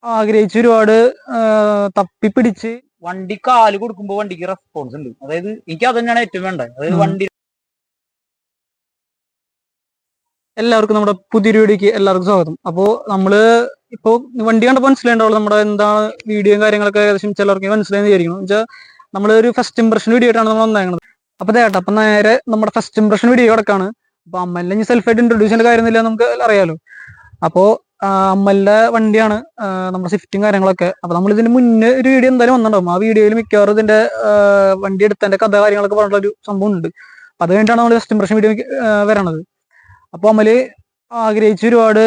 ആഗ്രഹിച്ച് ഒരുപാട് തപ്പിപ്പിടിച്ച് വണ്ടി കാല് കൊടുക്കുമ്പോ വണ്ടിക്ക് റെസ്പോൺസ് ഉണ്ട്. അതായത് എനിക്ക് അത് തന്നെയാണ് ഏറ്റവും വേണ്ടത്. അതായത് വണ്ടി എല്ലാവർക്കും നമ്മുടെ പുതിയൊരു വീഡിയോക്ക് എല്ലാവർക്കും സ്വാഗതം. അപ്പോൾ നമ്മള് ഇപ്പോ വണ്ടി കണ്ടപ്പോൾ മനസ്സിലായിട്ടുള്ളൂ നമ്മുടെ എന്താണ് വീഡിയോയും കാര്യങ്ങളൊക്കെ ഏകദേശം ചിലർക്ക് മനസ്സിലായെന്ന് വിചാരിക്കുന്നു. വെച്ചാൽ നമ്മളൊരു ഫസ്റ്റ് ഇംപ്രഷൻ വീഡിയോ ആയിട്ടാണ് നമ്മൾ വന്നേക്കുന്നത്. അപ്പൊ ദേട്ടാ അപ്പൊ നേരെ നമ്മുടെ ഫസ്റ്റ് ഇംപ്രഷൻ വീഡിയോ കിടക്കാണ്. അപ്പൊ അമ്മല്ലെങ്കിൽ സെൽഫായിട്ട് ഇൻട്രൊഡ്യൂസ് ചെയ്യേണ്ട കാര്യമൊന്നുമില്ല, നമുക്ക് അറിയാലോ. അപ്പോ അമ്മലിന്റെ വണ്ടിയാണ് നമ്മുടെ സ്വിഫ്റ്റും കാര്യങ്ങളൊക്കെ. അപ്പൊ നമ്മൾ ഇതിന് മുന്നേ ഒരു വീഡിയോ എന്തായാലും വന്നിട്ടുണ്ടാവും. ആ വീഡിയോയിൽ മിക്കവാറും ഇതിന്റെ വണ്ടി എടുത്തതിന്റെ കഥ കാര്യങ്ങളൊക്കെ പറഞ്ഞിട്ടുള്ള ഒരു സംഭവം ഉണ്ട്. അപ്പൊ അത് കഴിഞ്ഞിട്ടാണ് നമ്മൾ ഫസ്റ്റ് ഇംപ്രഷൻ വീഡിയോ വരണത്. അപ്പൊ അമല് ആഗ്രഹിച്ച് ഒരുപാട്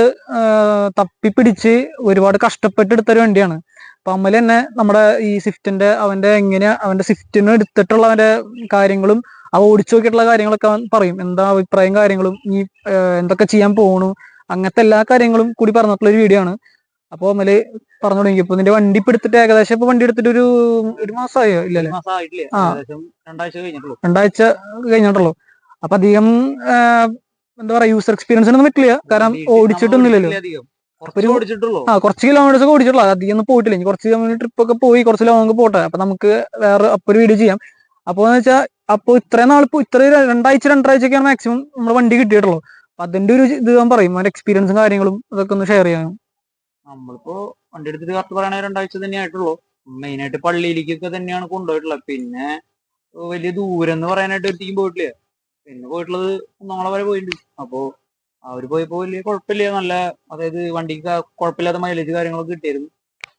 തപ്പിപ്പിടിച്ച് ഒരുപാട് കഷ്ടപ്പെട്ടെടുത്തൊരു വണ്ടിയാണ്. അപ്പൊ അമല് തന്നെ നമ്മുടെ ഈ സ്വിഫ്റ്റിന്റെ അവന്റെ സ്വിഫ്റ്റിന് എടുത്തിട്ടുള്ള അവന്റെ കാര്യങ്ങളും അവ ഓടിച്ചു നോക്കിയിട്ടുള്ള കാര്യങ്ങളൊക്കെ അവൻ പറയും. എന്താ അഭിപ്രായം കാര്യങ്ങളും ഈ എന്തൊക്കെ ചെയ്യാൻ പോണു അങ്ങനത്തെ എല്ലാ കാര്യങ്ങളും കൂടി പറഞ്ഞിട്ടുള്ള ഒരു വീഡിയോ ആണ്. അപ്പൊ അമല് പറഞ്ഞു തുടങ്ങി. ഇപ്പൊ നിന്റെ വണ്ടി ഇപ്പൊ എടുത്തിട്ട് ഏകദേശം ഇപ്പൊ വണ്ടി എടുത്തിട്ട് ഒരു മാസമായോ? ഇല്ലല്ലേ, 2 ആഴ്ച കഴിഞ്ഞിട്ടുള്ളൂ. അപ്പൊ അധികം എന്താ പറയാ യൂസർ എക്സ്പീരിയൻസ് ഒന്നും പറ്റില്ല, കാരണം ഓടിച്ചിട്ടൊന്നുമില്ലല്ലോ. കുറച്ച് കിലോമീറ്റേഴ്സ് ഒക്കെ ഓടിച്ചിട്ടുള്ളൂ, അധികം ഒന്നും പോയിട്ടില്ല. ഇനി കുറച്ച് കിലോമീറ്റർ ട്രിപ്പ് ഒക്കെ പോയി കുറച്ച് ലോങ് പോട്ടെ. അപ്പൊ നമുക്ക് അപ്പൊ ഒരു വീഡിയോ ചെയ്യാം. അപ്പൊ എന്ന് വെച്ചാൽ അപ്പൊ ഇത്രയും നാൾ ഇത്ര 2 ആഴ്ചയൊക്കെയാണ് മാക്സിമം നമ്മുടെ വണ്ടി കിട്ടിയിട്ടുള്ളൂ. അപ്പൊ അതിന്റെ ഒരു ഇത് ഞാൻ പറയും, അതിന്റെ എക്സ്പീരിയൻസും കാര്യങ്ങളും അതൊക്കെ ഒന്ന് ഷെയർ ചെയ്യാം. നമ്മളിപ്പോ വണ്ടി എടുത്തിട്ട് കറക്റ്റ് പറയണ 2 ആഴ്ച തന്നെ ആയിട്ടുള്ളൂ. മെയിനായിട്ട് പള്ളിയിലേക്കൊക്കെ തന്നെയാണ് കൊണ്ടുപോയിട്ടുള്ളത്. പിന്നെ വലിയ ദൂരം എന്ന് പറയാനായിട്ട് ഒരിക്കലും പോയിട്ടില്ല. പിന്നെ പോയിട്ടുള്ളത് നമ്മളെ വരെ പോയിട്ടുണ്ട്. അപ്പോ അവര് പോയപ്പോ വലിയ കുഴപ്പമില്ല, നല്ല അതായത് വണ്ടിക്ക് കുഴപ്പമില്ലാത്ത മൈലേജ് കാര്യങ്ങളൊക്കെ കിട്ടിയിരുന്നു.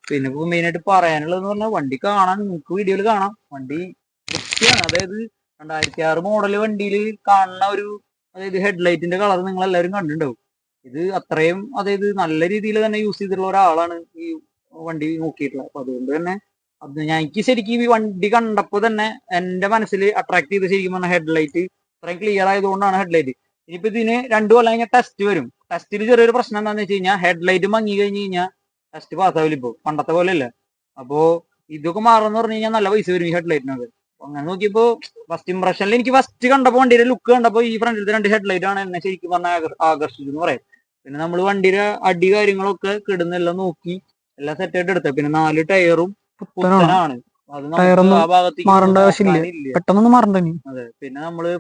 പിന്നെ ഇപ്പൊ മെയിനായിട്ട് പറയാനുള്ളതെന്ന് പറഞ്ഞാൽ വണ്ടി കാണാൻ നിങ്ങൾക്ക് വീഡിയോയിൽ കാണാം, വണ്ടി വൃത്തിയാണ്. അതായത് 2006 മോഡല് വണ്ടിയിൽ കാണുന്ന ഒരു അതായത് ഹെഡ്ലൈറ്റിന്റെ കളർ നിങ്ങൾ എല്ലാവരും കണ്ടിട്ടുണ്ടാവും. ഇത് അത്രയും അതായത് നല്ല രീതിയിൽ തന്നെ യൂസ് ചെയ്തിട്ടുള്ള ഒരാളാണ് ഈ വണ്ടി നോക്കിയിട്ടുള്ളത്. അപ്പൊ അതുകൊണ്ട് തന്നെ അത് എനിക്ക് ശരിക്കും ഈ വണ്ടി കണ്ടപ്പോ തന്നെ എന്റെ മനസ്സിൽ അട്രാക്ട് ചെയ്ത് ശരിക്കും പറഞ്ഞ ഹെഡ്ലൈറ്റ് അത്രയും ക്ലിയർ ആയതുകൊണ്ടാണ് ഹെഡ്ലൈറ്റ്. ഇനിയിപ്പോ ഇതിന് 2 കൊല്ലം കഴിഞ്ഞാൽ ടെസ്റ്റ് വരും. ടെസ്റ്റിൽ ചെറിയൊരു പ്രശ്നം എന്താണെന്ന് വെച്ച് കഴിഞ്ഞാൽ ഹെഡ്ലൈറ്റ് മങ്ങി കഴിഞ്ഞ് കഴിഞ്ഞാൽ ടെസ്റ്റ് പാസ്സാവില്ല. ഇപ്പൊ പണ്ടത്തെ പോലെ അല്ല. അപ്പോ ഇതൊക്കെ മാറുമെന്ന് പറഞ്ഞു കഴിഞ്ഞാൽ നല്ല പൈസ വരും ഈ ഹെഡ്ലൈറ്റിനൊക്കെ. അങ്ങനെ നോക്കിയപ്പോ ഫസ്റ്റ് ഇംപ്രഷനിൽ എനിക്ക് ഫസ്റ്റ് കണ്ടപ്പോ വണ്ടിയുടെ ലുക്ക് കണ്ടപ്പോ ഈ ഫ്രണ്ടിലത്തെ 2 ഹെഡ്ലൈറ്റ് ആണ് എന്നെ ശരിക്കും പറഞ്ഞാൽ ആകർഷിച്ചെന്ന് പറയാം. പിന്നെ നമ്മൾ വണ്ടിയുടെ അടി കാര്യങ്ങളൊക്കെ കിടുന്നെല്ലാം നോക്കി എല്ലാം സെറ്റ് ആയിട്ട് എടുത്ത. പിന്നെ 4 ടയറും പുത്തനാണ്. അത് നമുക്ക് ആ ഭാഗത്തേക്ക് പെട്ടെന്നൊന്നും മാറണ്ട. അതെ, പിന്നെ നമ്മള്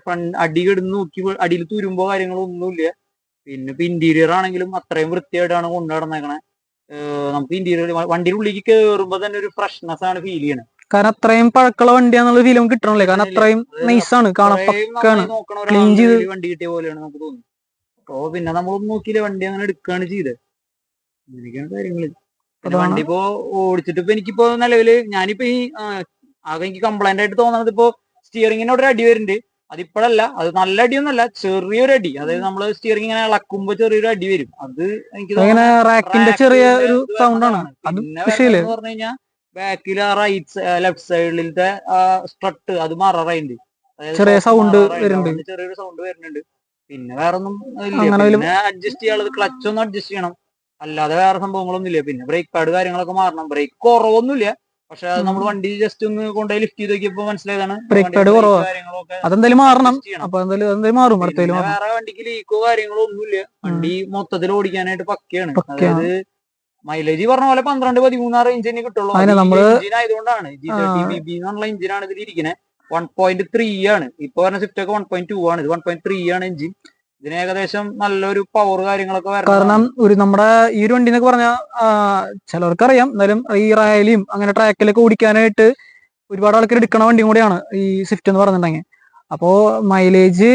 അടി കിടന്ന് നോക്കി അടിയിൽ തുരുമ്പോ കാര്യങ്ങളോ ഒന്നുമില്ല. പിന്നെ ഇപ്പൊ ഇന്റീരിയർ ആണെങ്കിലും അത്രയും വൃത്തിയായിട്ടാണ് കൊണ്ടു നടന്നേക്കണേ. നമുക്ക് ഇന്റീരിയർ വണ്ടിയുടെ ഉള്ളിലേക്ക് കയറുമ്പോ തന്നെ ഒരു ഫ്രഷ്നെസ് ആണ് ഫീൽ ചെയ്യണത്. കാരണം അത്രയും പഴക്കമുള്ള വണ്ടിയാന്നുള്ള ഫീലും കിട്ടണല്ലേ, കാരണം അത്രയും നൈസാണ് കാണാൻ, വണ്ടി കിട്ടിയ പോലെയാണ് നമുക്ക് തോന്നുന്നത്. അപ്പോ പിന്നെ നമ്മളൊന്നും നോക്കിയില്ല, വണ്ടി അങ്ങനെ എടുക്കുകയാണ് ചെയ്തത്. അങ്ങനെയൊക്കെയാണ് കാര്യങ്ങള്. വണ്ടി ഇപ്പോ ഓടിച്ചിട്ട് ഇപ്പൊ എനിക്കിപ്പോ നിലവില് ഞാനിപ്പോ ഈ ആകെ എനിക്ക് കംപ്ലൈന്റ് ആയിട്ട് തോന്നുന്നത് ഇപ്പോ സ്റ്റിയറിങ്ങിനോട് ഒരു അടി വരുന്നുണ്ട്. അതിപ്പോഴല്ല, അത് നല്ല അടിയൊന്നുമല്ല, ചെറിയൊരു അടി. അതായത് നമ്മള് സ്റ്റിയറിംഗ് ഇങ്ങനെ ഇളക്കുമ്പോ ചെറിയൊരു അടി വരും. അത് എനിക്ക് പിന്നെ പറഞ്ഞു കഴിഞ്ഞാൽ ബാക്കിൽ ആ ലെഫ്റ്റ് സൈഡിലത്തെ സ്ട്രട്ട് അത് മററായിട്ടുണ്ട്. ചെറിയൊരു സൗണ്ട് വരുന്നുണ്ട്. പിന്നെ വേറെ ഒന്നും ഇല്ല. പിന്നെ അഡ്ജസ്റ്റ് ചെയ്യാനുള്ളത് ക്ലച്ച് ഒന്ന് അഡ്ജസ്റ്റ് ചെയ്യണം, അല്ലാതെ വേറെ സംഭവങ്ങളൊന്നും ഇല്ല. പിന്നെ ബ്രേക്ക് പാഡ് കാര്യങ്ങളൊക്കെ മാറണം. ബ്രേക്ക് കുറവൊന്നുമില്ല, പക്ഷെ അത് നമ്മൾ വണ്ടി ജസ്റ്റ് ഒന്ന് കൊണ്ടുപോയി ലിഫ്റ്റ് ചെയ്ത് നോക്കിയപ്പോ മനസ്സിലായതാണ് ബ്രേക്ക് പാഡ് കാര്യങ്ങളൊക്കെ അതെന്തായാലും മാറണം. പിന്നെ വേറെ വണ്ടിക്ക് ലീക്കോ കാര്യങ്ങളോ ഒന്നുമില്ല. വണ്ടി മൊത്തത്തിൽ ഓടിക്കാനായിട്ട് പക്കയാണ്. അതായത് മൈലേജ് പറഞ്ഞ പോലെ 12-13 റേഞ്ച് തന്നെ കിട്ടുള്ളൂ. എഞ്ചിൻ ആയതുകൊണ്ടാണ് G30BB എന്നുള്ള എഞ്ചിനാണ് ഇതിൽ ഇരിക്കുന്നത്. 1.3 ആണ്. ഇപ്പൊ പറഞ്ഞ സ്വിഫ്റ്റ് ഒക്കെ 1.2 ആണ്. ഇത് 1.3 ആണ് എഞ്ചിൻ. ഇതിന് ഏകദേശം നല്ലൊരു പവർ കാര്യങ്ങളൊക്കെ വരണം. കാരണം നമ്മുടെ ഈ ഒരു വണ്ടി എന്നൊക്കെ പറഞ്ഞാൽ ചിലവർക്കറിയാം, എന്നാലും ഈ റാലിയും അങ്ങനെ ട്രാക്കിലൊക്കെ ഓടിക്കാനായിട്ട് ഒരുപാട് ആൾക്കാർ എടുക്കണ വണ്ടിയും കൂടിയാണ് ഈ സ്വിഫ്റ്റ് എന്ന് പറഞ്ഞിട്ടുണ്ടെങ്കിൽ. അപ്പോ മൈലേജ്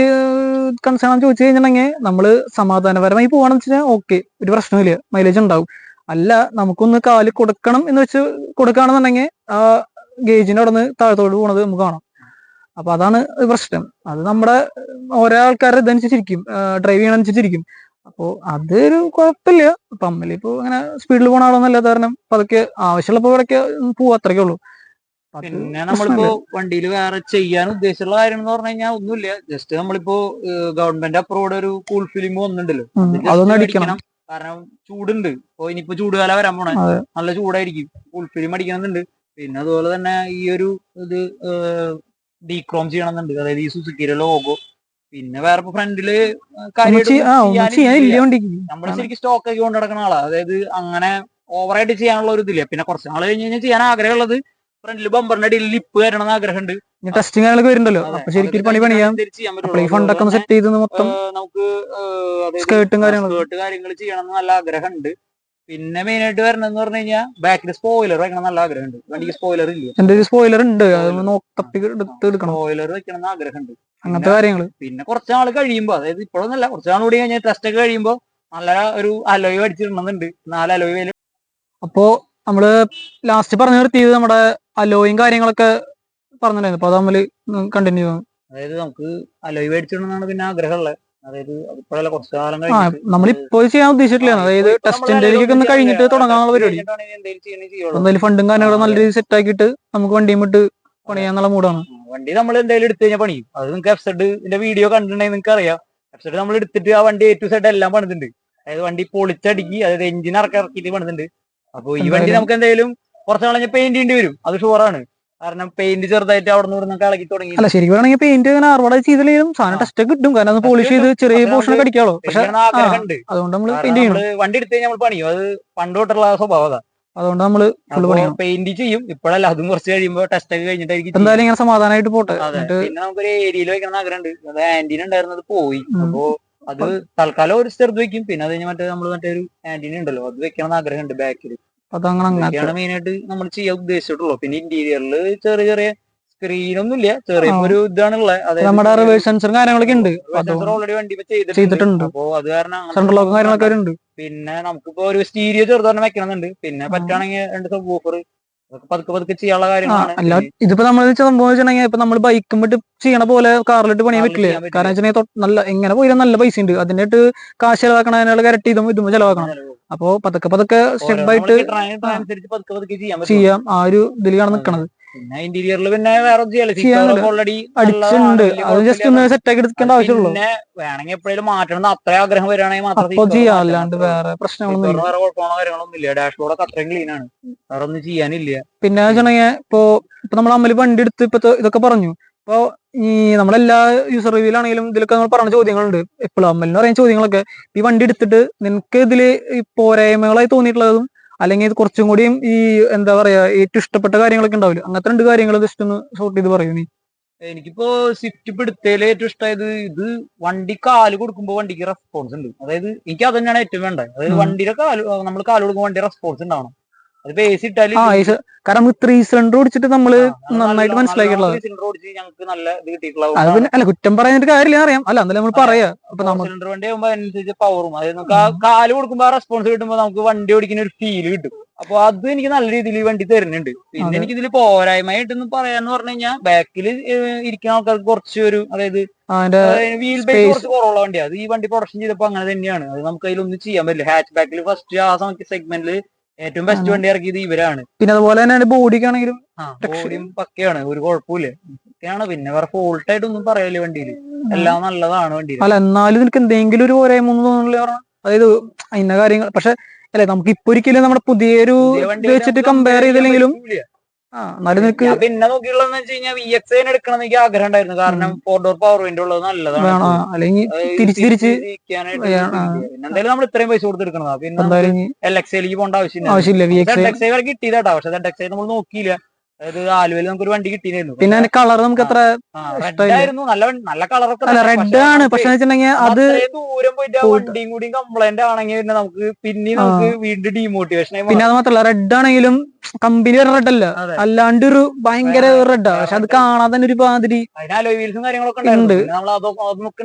കൺസേൺ ചോദിച്ചു കഴിഞ്ഞിട്ടുണ്ടെങ്കിൽ നമ്മള് സമാധാനപരമായി പോവാണെന്ന് വെച്ചാൽ ഓക്കെ, ഒരു പ്രശ്നമില്ല, മൈലേജ് ഉണ്ടാവും. അല്ല നമുക്കൊന്ന് കാല് കൊടുക്കണം എന്ന് വെച്ച് കൊടുക്കുകയാണെന്നുണ്ടെങ്കിൽ ആ ഗേജിന്റെ അവിടെ നിന്ന് താഴത്തോട്ട് പോണത് നമുക്ക് കാണാം. അപ്പൊ അതാണ് പ്രശ്നം. അത് നമ്മുടെ ഓരോ ആൾക്കാരുടെ ഇതനുസരിച്ചിരിക്കും, ഡ്രൈവ് ചെയ്യണനുസരിച്ചിരിക്കും. അപ്പോ അതൊരു കുഴപ്പമില്ല. അപ്പൊ അമ്മലിപ്പോ അങ്ങനെ സ്പീഡിൽ പോണ ആളൊന്നല്ല, കാരണം അപ്പൊ അതൊക്കെ ആവശ്യമുള്ളപ്പോ ഇവിടേക്ക് പോവാ, അത്രയ്ക്കേ ഉള്ളൂ. പിന്നെ നമ്മളിപ്പോ വണ്ടിയിൽ വേറെ ചെയ്യാൻ ഉദ്ദേശിച്ചുള്ള കാര്യം എന്ന് പറഞ്ഞു കഴിഞ്ഞാൽ ഒന്നുമില്ല. ജസ്റ്റ് നമ്മളിപ്പോ ഗവൺമെന്റ് അപ്രൂവ്ഡ് ഒരു കൂൾ ഫിലിം വന്നിട്ടുണ്ടല്ലോ, അതൊന്നും അടിക്കണം. കാരണം ചൂടുണ്ട്. ഇപ്പൊ ഇനിയിപ്പോ ചൂടുകാലം വരാൻ പോണേ, നല്ല ചൂടായിരിക്കും. കൂൾ ഫിലിം അടിക്കണമെന്നുണ്ട്. പിന്നെ അതുപോലെ തന്നെ ഈ ഒരു ഇത് ഡീക്രോം ചെയ്യണമെന്നുണ്ട്, അതായത് ഈ സുസുക്കിയുടെ ലോഗോ. പിന്നെ വേറെ ഫ്രണ്ടില് കാര്യമായിട്ട് നമ്മള് ശരിക്കും സ്റ്റോക്ക് ആക്കി കൊണ്ടു നടക്കുന്ന ആളാ. അതായത് അങ്ങനെ ഓവറായിട്ട് ചെയ്യാനുള്ള ഒരു ഇതില്ല. പിന്നെ കുറച്ച് നാൾ കഴിഞ്ഞ് കഴിഞ്ഞാൽ ചെയ്യാൻ ആഗ്രഹമുള്ളത് ഫ്രണ്ടിൽ ബമ്പറിന്റെ അടിയിൽ ലിപ്പ് വരണം എന്ന് ആഗ്രഹമുണ്ട്. ടെസ്റ്റിംഗ് കാര്യങ്ങളൊക്കെ വരുന്നുണ്ടല്ലോ, അപ്പൊ ശരിക്കും പണി പണിയാം. ഫണ്ടൊക്കെ ഒന്ന് സെറ്റ് ചെയ്ത് മൊത്തം നമുക്ക് സ്കേർട്ടും കാര്യങ്ങൾ ചെയ്യണം എന്ന് നല്ല ആഗ്രഹമുണ്ട്. പിന്നെ മെയിൻ ആയിട്ട് വരണമെന്ന് പറഞ്ഞു കഴിഞ്ഞാൽ ബാക്കിൽ സ്പോയിലർ വെക്കണം നല്ല ആഗ്രഹമുണ്ട്. വണ്ടിക്ക് സ്പോയിലർ ഇല്ല. എന്റെ ഒരു സ്പോയിലർ ഉണ്ട്, സ്പോയിലർ വെക്കണം എന്ന് ആഗ്രഹമുണ്ട്. അങ്ങനത്തെ കാര്യങ്ങള്. പിന്നെ കുറച്ച് നാൾ കഴിയുമ്പോ, അതായത് ഇപ്പോഴൊന്നല്ല, കുറച്ച് നാൾ കൂടി കഴിഞ്ഞാൽ ടെസ്റ്റ് ഒക്കെ കഴിയുമ്പോ നല്ല ഒരു അലോയ് അടിച്ചിടണമെന്നുണ്ട്. 4 അലോയ്. അപ്പോ നമ്മള് ലാസ്റ്റ് പറഞ്ഞു നിർത്തിയത് നമ്മുടെ അലോയും കാര്യങ്ങളൊക്കെ പറഞ്ഞിട്ടുണ്ടായിരുന്നു. അപ്പൊ അത് നമ്മള് കണ്ടിന്യൂ ചെയ്യാം. അതായത് നമുക്ക് അലോയ് മേടിച്ചിടണമെന്നാണ് പിന്നെ ആഗ്രഹമുള്ളത്. അതായത് ഇപ്പോഴല്ല, കുറച്ചു കാലം നമ്മളിപ്പോ ചെയ്യാൻ ഉദ്ദേശിച്ചിട്ടില്ല. അതായത് ടെസ്റ്റിന്റെ ഒന്ന് കഴിഞ്ഞിട്ട് തുടങ്ങാനുള്ള പരിപാടി. എന്തായാലും ഫണ്ടും കാര്യങ്ങളും നല്ല രീതിയിൽ സെറ്റ് ആക്കിയിട്ട് നമുക്ക് വണ്ടിയും വിട്ട് പണിയാന്നുള്ള മൂടാണ്. വണ്ടി നമ്മൾ എന്തായാലും എടുത്തു കഴിഞ്ഞാൽ പണിയും. അത് നിങ്ങൾക്ക് എഫ്സെഡിന്റെ വീഡിയോ കണ്ടിട്ടുണ്ടെങ്കിൽ നിങ്ങൾക്ക് അറിയാം. എഫ്സെഡ് നമ്മൾ എടുത്തിട്ട് ആ വണ്ടി A to Z എല്ലാം പണിതുണ്ട്. അതായത് വണ്ടി പൊളിച്ചടുക്കി, അതായത് എഞ്ചിൻ ഇറക്കിയിട്ട് പണിതുണ്ട്. അപ്പൊ ഈ വണ്ടി നമുക്ക് എന്തായാലും കുറച്ച് നാളെ പെയിന്റ് ചെയ്യേണ്ടി വരും, അത് ഷുവറാണ്. കാരണം പെയിന്റ് ചെറുതായിട്ട് അവിടെ നിന്ന് ഇളക്കി തുടങ്ങി. അല്ല ശരിക്കും വേണമെങ്കിൽ പെയിന്റ് അങ്ങനെ അറുപട ചെയ്തില്ലെങ്കിലും സാധനം ടെസ്റ്റ് കിട്ടും. കാരണം അത് പോളിഷ് ചെയ്ത് ചെറിയ പോർഷൻ അടിക്കാമല്ലോ. പക്ഷെ അതുകൊണ്ട് നമ്മൾ വണ്ടി എടുത്ത് കഴിഞ്ഞാൽ നമ്മൾ പണിയും. അത് പണ്ട് തൊട്ടുള്ള സ്വഭാവത. അതുകൊണ്ട് നമ്മള് പെയിന്റ് ചെയ്യും ഇപ്പോഴല്ല, അതും കുറച്ച് കഴിയുമ്പോ ടെസ്റ്റ് ഒക്കെ കഴിഞ്ഞിട്ടായിരിക്കും. എന്തായാലും ഇങ്ങനെ സമാധാനമായിട്ട് പോട്ടെ. പിന്നെ നമുക്കൊരു ഏരിയയിൽ വെക്കണം ആഗ്രഹമുണ്ട്. അത് ആന്റീന ഉണ്ടായിരുന്നത് പോയി. അപ്പോ അത് തൽക്കാലം ഒരു ചെറുത് വെക്കും. പിന്നെ അത് കഴിഞ്ഞ് മറ്റേ ഒരു ആന്റീന ഉണ്ടല്ലോ, അത് വെക്കണം ആഗ്രഹമുണ്ട് ബാക്കിൽ. അതൊക്കെയാണ് മെയിൻ ആയിട്ട് നമ്മൾ ചെയ്യാൻ ഉദ്ദേശിച്ചിട്ടുള്ളൂ. പിന്നെ ഇന്റീരിയറിൽ ചെറിയ ചെറിയ സ്ക്രീനൊന്നും ഇല്ല, ചെറിയ ഒരു ഇതാണുള്ളത്. നമ്മുടെ റിവേഴ്സ് സെൻസറും കാര്യങ്ങളൊക്കെ ഉണ്ട്, ഓൾറെഡി വണ്ടി ചെയ്തിട്ടുണ്ട്. അപ്പോ അത് കാരണം പിന്നെ നമുക്കിപ്പോ ഒരു സ്റ്റീരിയോ ചെറുതാണ് വെക്കണമെന്നുണ്ട്. പിന്നെ പറ്റുകയാണെങ്കിൽ 2 സബ് വൂഫർ, പതുക്കെ പതുക്കെ ചെയ്യാനുള്ള കാര്യങ്ങളാണ്. അല്ല ഇതിപ്പോ നമ്മൾ സംഭവം വെച്ചിട്ടുണ്ടെങ്കിൽ ഇപ്പൊ നമ്മൾ ബൈക്കും വിട്ട് ചെയ്യണ പോലെ കാറിലിട്ട് പണിയാൻ പറ്റില്ല. കാരണം വെച്ചിട്ടുണ്ടെങ്കിൽ നല്ല എങ്ങനെ പോയാലും നല്ല പൈസ ഉണ്ട്. അതിനായിട്ട് കാശ് ചെലവാക്കണതിനുള്ള കരട്ടി ഇതുമ്പോ ചെലവാക്കണം. അപ്പൊ പതുക്കെ പതുക്കെ സ്റ്റെപ്പ് ആയിട്ട് ചെയ്യാം. ആ ഒരു ഇതിലാണ് നിക്കണത്. പിന്നെ ഇന്റീരിയറിൽ പിന്നെ വേറെ ഓൾറെഡി അടിച്ചിട്ടുണ്ട്, അത് ജസ്റ്റ് ഒന്ന് സെറ്റ് ആക്കി എടുക്കേണ്ട ആവശ്യമുള്ളൂ. പിന്നെ വേണമെങ്കിൽ എപ്പോഴും മാറ്റണം അത്ര ആഗ്രഹം വരികയാണെങ്കിൽ മാത്രം ചെയ്യാം, അല്ലാണ്ട് വേറെ പ്രശ്നങ്ങളൊന്നും വേറെ കുഴപ്പമോ കാര്യങ്ങളൊന്നും ഇല്ല. ഡാഷ്ബോർഡൊക്കെ അത്രയും ക്ലീൻ ആണ്, വേറെ ഒന്നും ചെയ്യാനില്ല. പിന്നെ വെച്ചിട്ടുണ്ടെങ്കിൽ ഇപ്പൊ നമ്മൾ അമ്മല് വണ്ടി എടുത്ത് ഇപ്പൊ ഇതൊക്കെ പറഞ്ഞു. അപ്പൊ ഈ നമ്മളെല്ലാ യൂസർ റിവ്യൂലാണെങ്കിലും ഇതിലൊക്കെ നമ്മൾ പറഞ്ഞ ചോദ്യങ്ങളുണ്ട്. എപ്പോഴും അമ്മലിന് പറയുന്ന ചോദ്യങ്ങളൊക്കെ ഈ വണ്ടി എടുത്തിട്ട് നിനക്ക് ഇതില് ഈ പോരായ്മകളായി തോന്നിയിട്ടുള്ളതും അല്ലെങ്കിൽ ഇത് കുറച്ചും കൂടിയും ഈ എന്താ പറയാ ഏറ്റവും ഇഷ്ടപ്പെട്ട കാര്യങ്ങളൊക്കെ ഉണ്ടാവില്ല, അങ്ങനത്തെ 2 കാര്യങ്ങൾ ജസ്റ്റ് ഒന്ന് ഷോർട്ട് ചെയ്ത് പറയൂ നീ. എനിക്കിപ്പോ സ്വിഫ്റ്റ് പിടുത്തയില് ഏറ്റവും ഇഷ്ടമായത് ഇത് വണ്ടി കാല് കൊടുക്കുമ്പോ വണ്ടിക്ക് റെസ്പോൺസ് ഉണ്ട്. അതായത് എനിക്ക് അത് തന്നെയാണ് ഏറ്റവും വേണ്ടത്. അതായത് വണ്ടിയുടെ നമ്മൾ കാല് കൊടുക്കുമ്പോൾ വണ്ടി റെസ്പോൺസ് ഉണ്ടാവണം. അത് ബേസ് ഇട്ടാല് കാരണം 3 സിലിണ്ടർ ഓടിച്ചിട്ട് നമ്മള് നന്നായിട്ട് മനസ്സിലാക്കിയിട്ടുള്ളത്. ഞങ്ങൾക്ക് നല്ല ഇത് കിട്ടിയിട്ടുള്ള അല്ല കുറ്റം പറയാനായിട്ട് കാര്യമില്ല, അറിയാം. അല്ല എന്നാലും നമ്മൾ പറയാ സിലിണ്ടർ വണ്ടി ആകുമ്പോൾ അതിനനുസരിച്ച് പവറും, അതായത് നമുക്ക് ആ കാല് കൊടുക്കുമ്പോൾ ആ റെസ്പോൺസ് കിട്ടുമ്പോൾ നമുക്ക് വണ്ടി ഓടിക്കുന്ന ഒരു ഫീൽ കിട്ടും. അപ്പൊ അത് എനിക്ക് നല്ല രീതിയിൽ ഈ വണ്ടി തരുന്നുണ്ട്. പിന്നെ എനിക്ക് ഇതിൽ പോരായ്മയായിട്ടൊന്നും പറയാന്ന് പറഞ്ഞു കഴിഞ്ഞാൽ ബാക്കിൽ ഇരിക്കുന്ന ആൾക്കാർക്ക് കുറച്ച് ഒരു, അതായത് വീൽ ബേസ് കുറച്ച് കുറവുള്ള വണ്ടിയാണ്. അത് ഈ വണ്ടി പ്രൊഡക്ഷൻ ചെയ്തപ്പോ അങ്ങനെ തന്നെയാണ്. അത് നമുക്ക് അതിലൊന്നും ചെയ്യാൻ പറ്റില്ല. ഹാച്ച് ബാക്കിൽ ഫസ്റ്റ് ആ സെഗ്മെന്റിൽ ഏറ്റവും ബെസ്റ്റ് വണ്ടി ഇറക്കിയത് ഇവരാണ്. പിന്നെ അതുപോലെ തന്നെ ബോഡിക്കാണെങ്കിലും ബോഡിയും പക്കയാണ്, ഒരു കുഴപ്പമില്ല, ഒക്കെയാണ്. പിന്നെ വേറെ ഫോൾട്ട് ആയിട്ടൊന്നും പറയല്ലേ വണ്ടിയിൽ, എല്ലാം നല്ലതാണ് വണ്ടി. അല്ല എന്നാലും നിനക്ക് എന്തെങ്കിലും ഒരു പോരായ്മ തോന്നുന്നില്ല? അതായത് അതിന്റെ കാര്യങ്ങൾ പക്ഷെ അല്ലെ നമുക്ക് ഇപ്പൊ ഒരിക്കലും നമ്മുടെ പുതിയൊരു വെച്ചിട്ട് കമ്പയർ ചെയ്തില്ലെങ്കിലും പിന്നെ നോക്കിയുള്ളതെന്ന് വെച്ച് കഴിഞ്ഞാൽ VX എടുക്കണം എനിക്ക് ആഗ്രഹം ഉണ്ടായിരുന്നു. കാരണം 4 ഡോർ പവർ വിൻഡോ ഉള്ളത് നല്ലതാണ്. അല്ലെങ്കിൽ എന്തായാലും നമ്മൾ ഇത്രയും പൈസ കൊടുത്തെടുക്കണതാ. പിന്നെ LXലേക്ക് പോകേണ്ട ആവശ്യമില്ല. കിട്ടിയതാട്ടോ, പക്ഷെ ZXI നമ്മൾ നോക്കിയില്ല. അതായത് ആലുവയിൽ നമുക്കൊരു വണ്ടി കിട്ടിയിരുന്നു. പിന്നെ കളർ നമുക്ക് അത്ര ഇഷ്ടമായിരുന്നു, നല്ല കളറൊക്കെ റെഡ് ആണ്. പക്ഷെ അത് ദൂരം പോയിട്ട് ആ വണ്ടിയും കൂടി കംപ്ലൈന്റ് ആണെങ്കിൽ പിന്നെ നമുക്ക് വീണ്ടും ഡീമോട്ടിവേഷൻ. പിന്നെ അത് മാത്രല്ല റെഡ് ആണെങ്കിലും കമ്പനി റെഡ് അല്ല, അല്ലാണ്ട് ഒരു ഭയങ്കര റെഡാ. പക്ഷെ അത് കാണാൻ തന്നെ ഒരു മാതിരി വീൽസും കാര്യങ്ങളൊക്കെ ഉണ്ട്.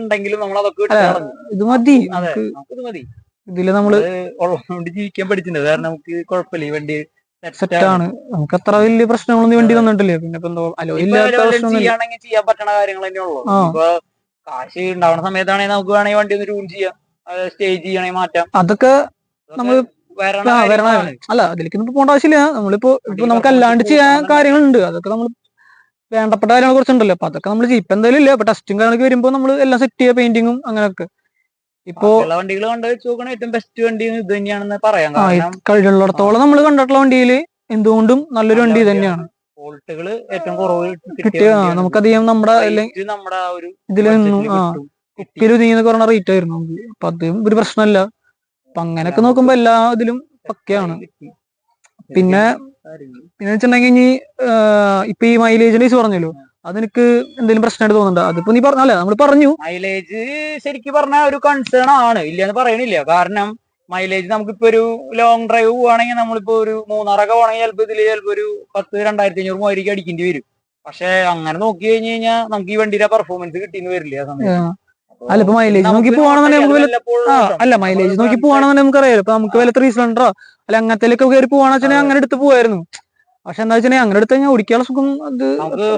ഉണ്ടെങ്കിലും നമ്മൾ അതൊക്കെ ഇത് മതി, ഇതില് നമ്മള് ജീവിക്കാൻ പഠിച്ചിട്ടുണ്ട്. കാരണം നമുക്ക് കുഴപ്പമില്ല, ഈ വണ്ടി സെറ്റാണ്. നമുക്ക് അത്ര വലിയ പ്രശ്നങ്ങളൊന്നും വണ്ടി തന്നിട്ടില്ല. പിന്നെ ചെയ്യാൻ പറ്റണ കാര്യങ്ങൾ തന്നെയുള്ളൂ. ഇപ്പൊ കാശ് ഉണ്ടാവുന്ന സമയത്താണെങ്കിൽ നമുക്ക് വേണമെങ്കിൽ വണ്ടി ഒന്ന് ട്യൂൺ ചെയ്യാം, സ്റ്റേജ് ചെയ്യണമെങ്കിൽ മാറ്റാം. അതൊക്കെ നമ്മള് അല്ല അതിലേക്ക് പോകേണ്ട ആവശ്യമില്ല. നമ്മളിപ്പോ നമുക്ക് അല്ലാണ്ട് ചെയ്യാൻ കാര്യങ്ങളുണ്ട്. അതൊക്കെ നമ്മൾ വേണ്ടപ്പെട്ട കാര്യങ്ങളെ കുറിച്ചുണ്ടല്ലോ. അപ്പൊ അതൊക്കെ നമ്മൾ ചെയ്യും. ഇപ്പൊ എന്തായാലും ഇല്ല, ഇപ്പൊ ടെസ്റ്റും കാര്യങ്ങളൊക്കെ വരുമ്പോ നമ്മൾ എല്ലാം സെറ്റ് ചെയ്യുക, പെയിന്റിങ്ങും അങ്ങനെയൊക്കെ. ഇപ്പൊ വണ്ടികൾ കണ്ടു വെച്ച് നോക്കണ ഏറ്റവും ബെസ്റ്റ് വണ്ടി ഇത് തന്നെയാണെന്ന് പറയാം. കഴിയുള്ളിടത്തോളം നമ്മൾ കണ്ടിട്ടുള്ള വണ്ടിയില് എന്തുകൊണ്ടും നല്ലൊരു വണ്ടി തന്നെയാണ്. ഫോൾട്ടുകൾ ഏറ്റവും കുറവ് കിട്ടിയ നമുക്കധികം നമ്മുടെ ഇതിൽ നിന്നും കുപ്പിയിൽ ഒതുങ്ങിയെന്നൊക്കെ പറഞ്ഞ റേറ്റ് ആയിരുന്നു നമുക്ക്. അപ്പൊ അതും ഒരു പ്രശ്നമല്ല. അപ്പൊ അങ്ങനെയൊക്കെ നോക്കുമ്പോ എല്ലാ ഇതിലും പക്കയാണ്. പിന്നെ വെച്ചിട്ടുണ്ടെങ്കിൽ ഇനി ഇപ്പൊ ഈ മൈലേജിന്റെ കേസ് പറഞ്ഞല്ലോ, അതെനിക്ക് എന്തെങ്കിലും പ്രശ്നമായിട്ട് തോന്നുന്നുണ്ടോ? അതിപ്പോ നീ പറഞ്ഞല്ലേ, നമ്മൾ പറഞ്ഞു മൈലേജ് ശരിക്കും പറഞ്ഞ ഒരു കൺസേൺ ആണ്, ഇല്ലാന്ന് പറയണില്ല. കാരണം മൈലേജ് നമുക്കിപ്പോ ഒരു ലോങ് ഡ്രൈവ് പോവാണെങ്കിൽ നമ്മളിപ്പോ ഒരു മൂന്നാറൊക്കെ പോകണമെങ്കിൽ ചിലപ്പോ ഒരു 10,000-2,500 മൂവായിരിക്കും അടിക്കേണ്ടി വരും. പക്ഷെ അങ്ങനെ നോക്കി കഴിഞ്ഞ് കഴിഞ്ഞാൽ നമുക്ക് ഈ വണ്ടിയുടെ പെർഫോമൻസ് കിട്ടിയെന്ന് വരില്ല ആ സമയത്ത്. അല്ല ഇപ്പൊ മൈലേജ് നോക്കി പോവാണെന്നുണ്ടെങ്കിൽ നമുക്ക് മൈലേജ് നോക്കി പോവാണെന്നുണ്ടെങ്കിൽ നമുക്കറിയാലോ, ഇപ്പൊ നമുക്ക് വല്ല 3 സിലിണ്ടറോ അല്ല അങ്ങനത്തേലൊക്കെ കയറി പോവാണെന്ന് വെച്ചാൽ അങ്ങനെ എടുത്ത് പോവായിരുന്നു. പക്ഷെ എന്താ വെച്ചാൽ അങ്ങനെ എടുത്ത് കഴിഞ്ഞാൽ ഓടിക്കാനുള്ള സുഖം അത്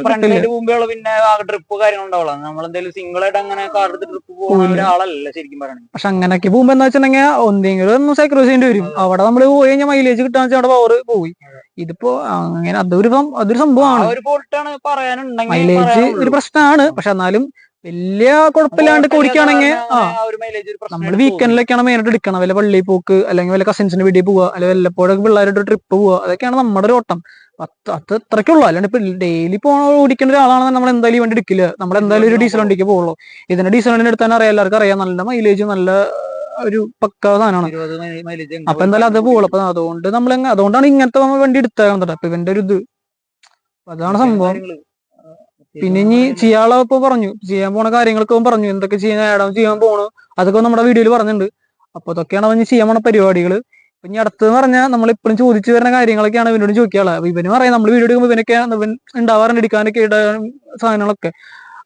ഫ്രണ്ടിലായിട്ട് പോകുമ്പോൾ പിന്നെ ട്രിപ്പ് കാര്യങ്ങളുണ്ടാവുള്ളൂ. നമ്മളെന്തായാലും സിംഗിൾ ആയിട്ട് അങ്ങനെ കാർ എടുത്ത് ട്രിപ്പ് പോകുന്ന ഒരാളല്ല ശരിക്കും പറയുന്നത്. പക്ഷെ അങ്ങനെയൊക്കെ പോകുമ്പോ എന്താ വെച്ചിട്ടുണ്ടെങ്കിൽ എന്തെങ്കിലും ഒന്ന് സാക്രിഫൈസ് ചെയ്യേണ്ടി വരും. അവിടെ നമ്മൾ പോയി കഴിഞ്ഞാൽ മൈലേജ് കിട്ടാന്ന് വെച്ചാൽ അവിടെ പവർ പോയി. ഇതിപ്പോ അങ്ങനെ അതൊരു സംഭവമാണ്. മൈലേജ് ഒരു പ്രശ്നമാണ്. പക്ഷെ എന്നാലും വലിയ കുഴപ്പമില്ലാണ്ട് ഓടിക്കുകയാണെങ്കിൽ നമ്മൾ വീക്കെൻഡിലൊക്കെയാണ് മെയിനായിട്ട് എടുക്കണം. വല്ല പള്ളിയിൽ പോക്ക്, അല്ലെങ്കിൽ വല്ല കസിൻസിന്റെ വീട്ടിൽ പോവുക, അല്ലെങ്കിൽ വല്ലപ്പോഴൊക്കെ പിള്ളേരുടെ ട്രിപ്പ് പോവുക, അതൊക്കെയാണ് നമ്മുടെ ഒരു ഓട്ടം. അത് അത്രയ്ക്കുള്ളൂ. അല്ലാണ്ട് ഇപ്പൊ ഡെയിലി ഓടിക്കേണ്ട ഒരാളാണ് നമ്മൾ എന്തായാലും വണ്ടി എടുക്കില്ല. നമ്മൾ എന്തായാലും ഒരു ഡീസൽ വണ്ടിക്ക് പോകുള്ളൂ. ഇതിന്റെ ഡീസൽ വണ്ടി എടുത്താൽ അറിയാം, എല്ലാവർക്കും അറിയാം, നല്ല മൈലേജ്, നല്ല ഒരു പക്ക സാധനമാണ്. അപ്പൊ എന്തായാലും അത് പോകുള്ളൂ. അപ്പൊ അതുകൊണ്ടാണ് ഇങ്ങനത്തെ വണ്ടി എടുത്താൽ അപ്പൊ ഇവന്റെ ഒരു ഇത് അതാണ് സംഭവം. പിന്നെ ഇനി ചെയ്യാളെ ഇപ്പൊ പറഞ്ഞു, ചെയ്യാൻ പോണ കാര്യങ്ങളൊക്കെ പറഞ്ഞു, എന്തൊക്കെ ചെയ്യാൻ പോണു അതൊക്കെ നമ്മുടെ വീഡിയോയിൽ പറഞ്ഞിട്ടുണ്ട്. അപ്പൊ അതൊക്കെയാണ് അവന് ചെയ്യാൻ പോണ പരിപാടികൾ. ഇനി അടുത്തെന്ന് പറഞ്ഞാൽ നമ്മൾ ഇപ്പോഴും ചോദിച്ചു വരുന്ന കാര്യങ്ങളൊക്കെയാണ് ഇവനോട് ചോദിക്കാനുള്ളത്. അപ്പൊ ഇവന് പറയാം, നമ്മൾ വീഡിയോ എടുക്കുമ്പോൾ ഇവനൊക്കെ ഉണ്ടാവാറുണ്ട് എടുക്കാനൊക്കെ സാധനങ്ങളൊക്കെ.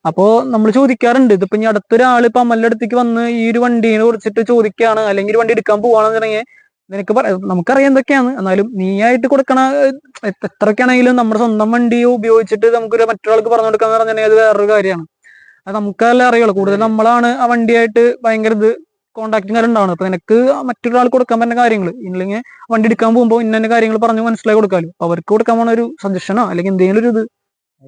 അപ്പോ നമ്മൾ ചോദിക്കാറുണ്ട്. ഇതിപ്പോ ഇനി അടുത്തൊരാൾ ഇപ്പൊ അമ്മന്റെ അടുത്തേക്ക് വന്ന് ഈ ഒരു വണ്ടിയെ കുറിച്ചിട്ട് ചോദിക്കുകയാണ്, അല്ലെങ്കിൽ ഒരു വണ്ടി എടുക്കാൻ പോവാണെന്നുണ്ടെങ്കിൽ നിനക്ക് നമുക്കറിയാം എന്തൊക്കെയാണ്. എന്നാലും നീ ആയിട്ട് കൊടുക്കണ എത്രയൊക്കെയാണെങ്കിലും നമ്മുടെ സ്വന്തം വണ്ടി ഉപയോഗിച്ചിട്ട് നമുക്കൊരു മറ്റൊരാൾക്ക് പറഞ്ഞു കൊടുക്കാന്ന് പറഞ്ഞിട്ടുണ്ടെങ്കിൽ അത് വേറൊരു കാര്യമാണ്. അത് നമുക്കല്ലേ അറിയുള്ളൂ. കൂടുതൽ നമ്മളാണ് ആ വണ്ടിയായിട്ട് ഭയങ്കര കോണ്ടാക്ടും കാര്യം ഉണ്ടാവണം. അപ്പൊ നിനക്ക് മറ്റൊരാൾ കൊടുക്കാൻ പറ്റുന്ന കാര്യങ്ങൾ ഇല്ലെങ്കിൽ വണ്ടി എടുക്കാൻ പോകുമ്പോൾ ഇന്ന കാര്യങ്ങൾ പറഞ്ഞ് മനസ്സിലാക്കി കൊടുക്കാമല്ലോ. അവർക്ക് കൊടുക്കാൻ പോണ ഒരു സജഷനോ അല്ലെങ്കിൽ എന്തെങ്കിലും ഒരു ഇത്.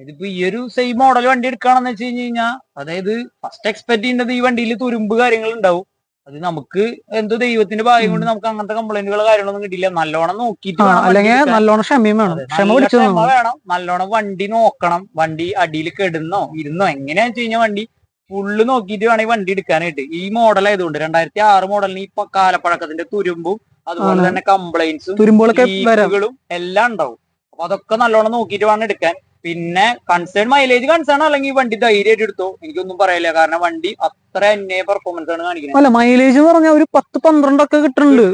ഇതിപ്പോ ഈ ഒരു സെയിം മോഡൽ വണ്ടി എടുക്കുകയാണെന്ന് വെച്ച് കഴിഞ്ഞാൽ, അതായത് ഫസ്റ്റ് എക്സ്പെക്ട് ചെയ്യുന്നത് ഈ വണ്ടിയിൽ തുരുമ്പ് കാര്യങ്ങൾ ഉണ്ടാവും. അത് നമുക്ക് എന്തോ ദൈവത്തിന്റെ ഭാഗ്യം കൊണ്ട് നമുക്ക് അങ്ങനത്തെ കംപ്ലൈന്റുകൾ കാര്യങ്ങളൊന്നും കിട്ടില്ല. നല്ലോണം നോക്കിയിട്ട് അല്ലെങ്കിൽ നല്ലോണം ക്ഷമയും വേണം. ക്ഷമ വേണം. നല്ലോണം വണ്ടി നോക്കണം. വണ്ടി അടിയിൽ കെടുന്നോ ഇരുന്നോ എങ്ങനെയാന്ന് വെച്ച് കഴിഞ്ഞാൽ വണ്ടി ഫുള്ള് നോക്കിയിട്ട് വേണം ഈ വണ്ടി എടുക്കാനായിട്ട്. ഈ മോഡൽ ആയതുകൊണ്ട് 2006 മോഡലിന് ഈ കാലപ്പഴക്കത്തിന്റെ തുരുമ്പും അതുപോലെ തന്നെ കംപ്ലൈന്റ്സും ലീക്കുകളും എല്ലാം ഉണ്ടാവും. അപ്പൊ അതൊക്കെ നല്ലോണം നോക്കിയിട്ട് വേണം എടുക്കാൻ. പിന്നെ കൺസേൺ മൈലേജ് കൺസേൺ അല്ലെങ്കിൽ വണ്ടി ധൈര്യമായിട്ട് എടുത്തോ, എനിക്കൊന്നും പറയില്ല. കാരണം വണ്ടി അത്ര അന്യ പെർഫോമൻസ് ആണ് കാണിക്കുന്നത്. അല്ല മൈലേജ് എന്ന് പറഞ്ഞാൽ ഒരു 10-12 ഒക്കെ കിട്ടുന്നുണ്ട്.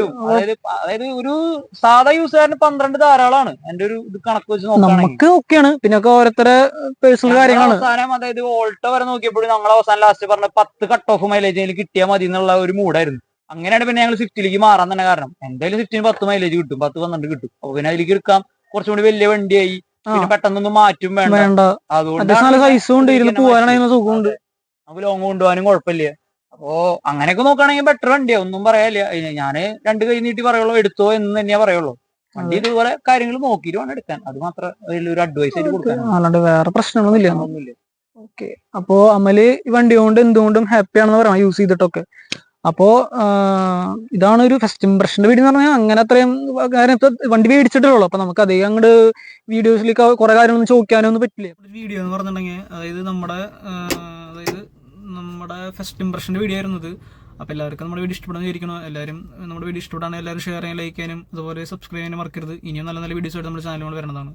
അതായത് ഒരു സാധാ യൂസുകാരന് 12 ധാരാളമാണ്. എന്റെ ഒരു ഇത് കണക്ക് വെച്ച് നമുക്ക് ഓക്കെയാണ്. പിന്നെ ഓരോരുത്തരെ പേഴ്സണൽ കാര്യങ്ങളാണ്. അവസാനം അതായത് ഓൾട്ടോ വരെ നോക്കിയപ്പോഴും ഞങ്ങൾ അവസാനം ലാസ്റ്റ് പറഞ്ഞ 10 കട്ട് ഓഫ് മൈലേജ് കിട്ടിയാൽ മതി എന്നുള്ള ഒരു മൂഡായിരുന്നു. അങ്ങനെയാണ് പിന്നെ ഞങ്ങൾ സ്വിഫ്റ്റിലേക്ക് മാറാൻ തന്നെ കാരണം. എന്തായാലും സ്വിഫ്റ്റിന് 10 മൈലേജ് കിട്ടും, 10-12 കിട്ടും. അപ്പൊ പിന്നെ അതിലേക്ക് എടുക്കാം. കുറച്ചും കൂടി വലിയ വണ്ടിയായി, പിന്നെ പെട്ടെന്നൊന്നും മാറ്റും വേണ്ട. അതുകൊണ്ട് നമുക്ക് ലോങ് കൊണ്ടുപോകാനും കുഴപ്പമില്ല. അപ്പോ അങ്ങനെയൊക്കെ നോക്കുകയാണെങ്കിൽ ബെറ്റർ വണ്ടിയാ, ഒന്നും പറയാനില്ല. ഞാന് 2 കൈ നീട്ടി പറയുള്ളൂ, എടുത്തോ എന്ന് തന്നെയാ പറയുള്ളൂ. വണ്ടി ഇതുപോലെ കാര്യങ്ങൾ നോക്കിയിട്ട് വേണം എടുക്കാൻ. അത് മാത്രം ഒരു അഡ്വൈസ് ആയിട്ട് കൊടുക്കാൻ, അല്ലാണ്ട് വേറെ പ്രശ്നങ്ങളൊന്നുമില്ല. ഓക്കെ. അപ്പോ അമല് ഈ വണ്ടി കൊണ്ട് എന്തുകൊണ്ടും ഹാപ്പി ആണെന്ന് പറയാം, യൂസ് ചെയ്തിട്ടൊക്കെ. അപ്പോ ഇതാണ് ഒരു ഫസ്റ്റ് ഇംപ്രഷന്റെ വീഡിയോ എന്ന് പറഞ്ഞാൽ. അങ്ങനെ അത്രയും കാര്യം വണ്ടി മേടിച്ചിട്ടുള്ളൂ. അപ്പൊ നമുക്ക് അധികം അങ്ങോട്ട് വീഡിയോസിലേക്ക് കുറെ കാര്യങ്ങളൊന്നും ചോദിക്കാനൊന്നും പറ്റില്ല. വീഡിയോ എന്ന് പറഞ്ഞിട്ടുണ്ടെങ്കിൽ അതായത് നമ്മുടെ ഫസ്റ്റ് ഇംപ്രഷന്റെ വീഡിയോ ആയിരുന്നത്. അപ്പോൾ എല്ലാവർക്കും നമ്മുടെ വീഡിയോ ഇഷ്ടപ്പെടാൻ വിചാരിക്കണം. എല്ലാവരും നമ്മുടെ വീഡിയോ ഇഷ്ടപ്പെടാൻ എല്ലാവരും ഷെയർ ചെയ്യാൻ, ലൈക്ക് ചെയ്യാനും അതുപോലെ സബ്സ്ക്രൈബ് ചെയ്യാനും മറക്കരുത്. ഇനിയും നല്ല നല്ല വീഡിയോസ് ആയിട്ട് നമ്മുടെ ചാനൽ വരുന്നതാണ്.